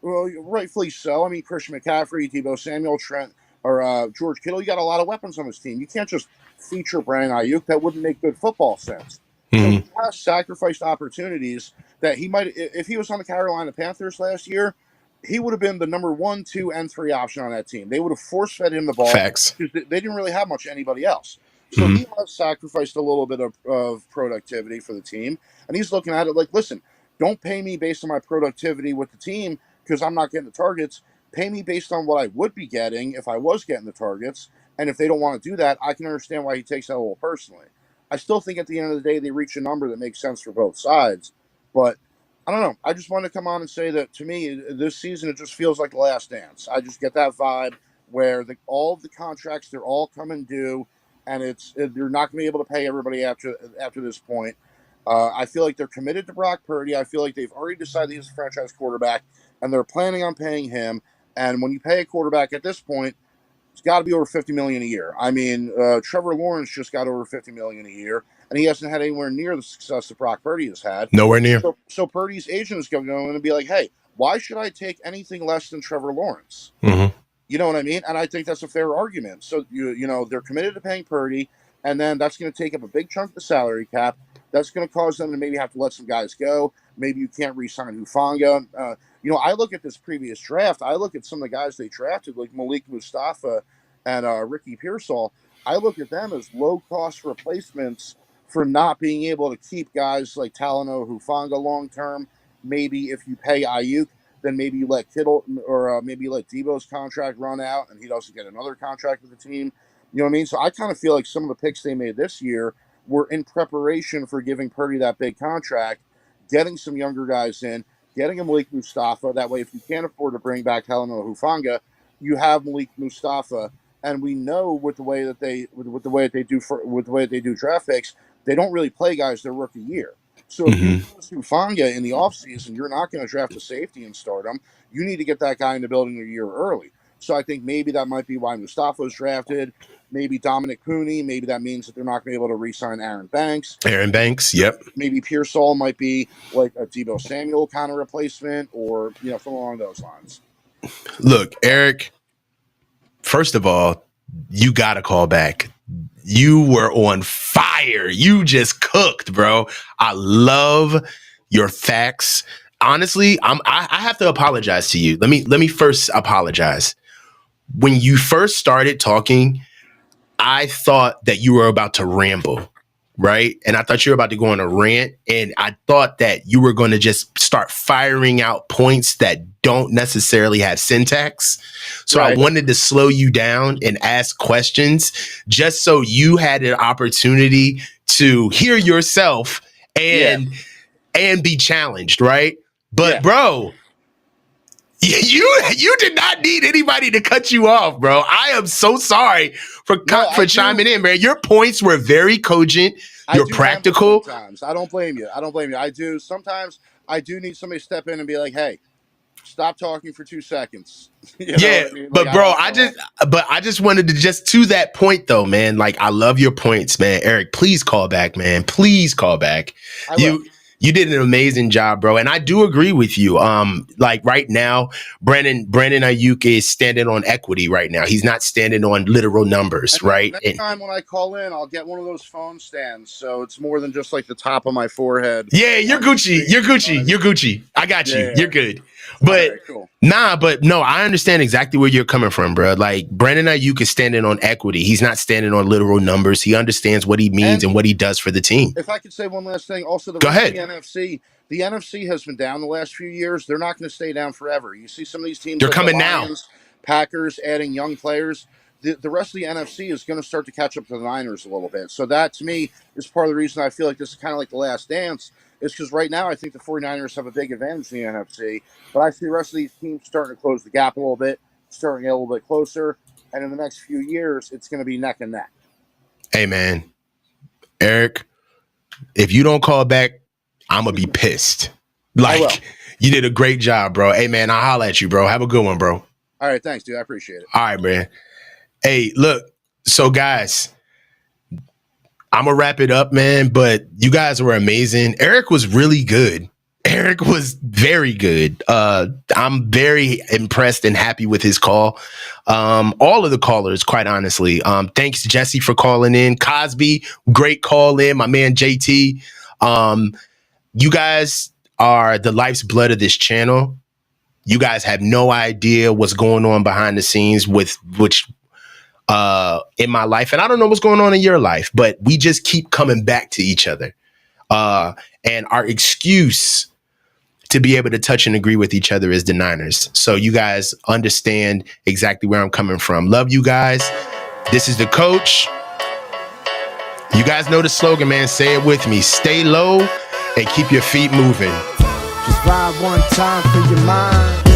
well, rightfully so. I mean, Christian McCaffrey, Debo Samuel, Trent, or George Kittle. You got a lot of weapons on this team. You can't just feature Brandon Aiyuk. That wouldn't make good football sense. So he has sacrificed opportunities that he might, if he was on the Carolina Panthers last year, he would have been the number 1, 2, and 3 option on that team. They would have force-fed him the ball Facts. because they didn't really have much anybody else. So Mhm. he has sacrificed a little bit of productivity for the team, and he's looking at it like, listen, don't pay me based on my productivity with the team because I'm not getting the targets. Pay me based on what I would be getting if I was getting the targets. And if they don't want to do that, I can understand why he takes that a little personally. I still think at the end of the day, they reach a number that makes sense for both sides. But I don't know. I just wanted to come on and say that to me, this season, it just feels like the last dance. I just get that vibe where all of the contracts, they're all coming due, and they're not going to be able to pay everybody after this point. I feel like they're committed to Brock Purdy. I feel like they've already decided he's a franchise quarterback, and they're planning on paying him. And when you pay a quarterback at this point, it's got to be over $50 million a year. I mean, Trevor Lawrence just got over $50 million a year, and he hasn't had anywhere near the success that Brock Purdy has had. Nowhere near. So Purdy's agent is going to be like, hey, why should I take anything less than Trevor Lawrence? Mm-hmm. You know what I mean? And I think that's a fair argument. So they're committed to paying Purdy, and then that's going to take up a big chunk of the salary cap. That's going to cause them to maybe have to let some guys go. Maybe you can't re-sign Hufanga. I look at this previous draft. I look at some of the guys they drafted, like Malik Mustafa and Ricky Pearsall. I look at them as low-cost replacements for not being able to keep guys like Talanoa Hufanga long term. Maybe if you pay Aiyuk, then maybe you let Kittle or maybe you let Debo's contract run out and he doesn't get another contract with the team. You know what I mean? So I kind of feel like some of the picks they made this year were in preparation for giving Purdy that big contract, getting some younger guys in, getting a Malik Mustafa. That way, if you can't afford to bring back Talanoa Hufanga, you have Malik Mustafa. And we know with the way that they do draft picks, they don't really play guys their rookie year. So if you lose Hufanga in the offseason, you're not going to draft a safety and start him. You need to get that guy in the building a year early. So I think maybe that might be why Mustafa was drafted. Maybe Dominic Cooney. Maybe that means that they're not going to be able to re-sign Aaron Banks. Aaron Banks, yep. Maybe Pearsall might be like a Debo Samuel kind of replacement, or something along those lines. Look, Eric, first of all, you got to call back. You were on fire. You just cooked, bro. I love your facts. Honestly, I have to apologize to you. Let me first apologize. When you first started talking, I thought that you were about to ramble, right? And I thought you were about to go on a rant, and I thought that you were going to just start firing out points that don't necessarily have syntax. So right. I wanted to slow you down and ask questions just so you had an opportunity to hear yourself and be challenged, right? But bro, you did not need anybody to cut you off, bro. I am so sorry for chiming in, man. Your points were very cogent. I You're do ramble practical. sometimes. I don't blame you. I do. Sometimes I do need somebody to step in and be like, hey, stop talking for 2 seconds. You know Yeah, what I mean? Like, but I bro, don't know. I just wanted to just to that point though, man. Like, I love your points, man. Eric, please call back, man. Please call back. I will. You did an amazing job, bro. And I do agree with you. Like right now, Brandon Aiyuk is standing on equity right now. He's not standing on literal numbers, And right? next time when I call in, I'll get one of those phone stands, so it's more than just like the top of my forehead. Yeah, you're On the Gucci. screen, You're you know what Gucci. I You're mean? Gucci. I got you. Yeah. You're good. All But right, cool. but no, I understand exactly where you're coming from, bro. Like Brandon Ayuk is standing on equity. He's not standing on literal numbers. He understands what he means And and what he does for the team. if I could say one last thing, also the Go rest of ahead. the NFC has been down the last few years. They're not going to stay down forever. You see some of these teams They're like the coming now. Lions, Packers adding young players. The rest of the NFC is going to start to catch up to the Niners a little bit. So that, to me, is part of the reason I feel like this is kind of like the last dance, is because right now I think the 49ers have a big advantage in the NFC, but I see the rest of these teams starting to close the gap a little bit, starting to get a little bit closer, and in the next few years, it's going to be neck and neck. Hey, man. Eric, if you don't call back, I'm going to be pissed. Like, you did a great job, bro. Hey, man, I'll holler at you, bro. Have a good one, bro. All right, thanks, dude. I appreciate it. All right, man. Hey, look. So, guys, I'm going to wrap it up, man, but you guys were amazing. Eric was really good. Eric was very good. I'm very impressed and happy with his call. All of the callers, quite honestly. Thanks, Jesse, for calling in. Cosby, great call in. My man, JT. You guys are the life's blood of this channel. You guys have no idea what's going on behind the scenes with which in my life. And I don't know what's going on in your life, but we just keep coming back to each other. And our excuse to be able to touch and agree with each other is the Niners. So you guys understand exactly where I'm coming from. Love you guys. This is the coach. You guys know the slogan, man. Say it with me. Stay low and keep your feet moving. Just ride one time for your mind.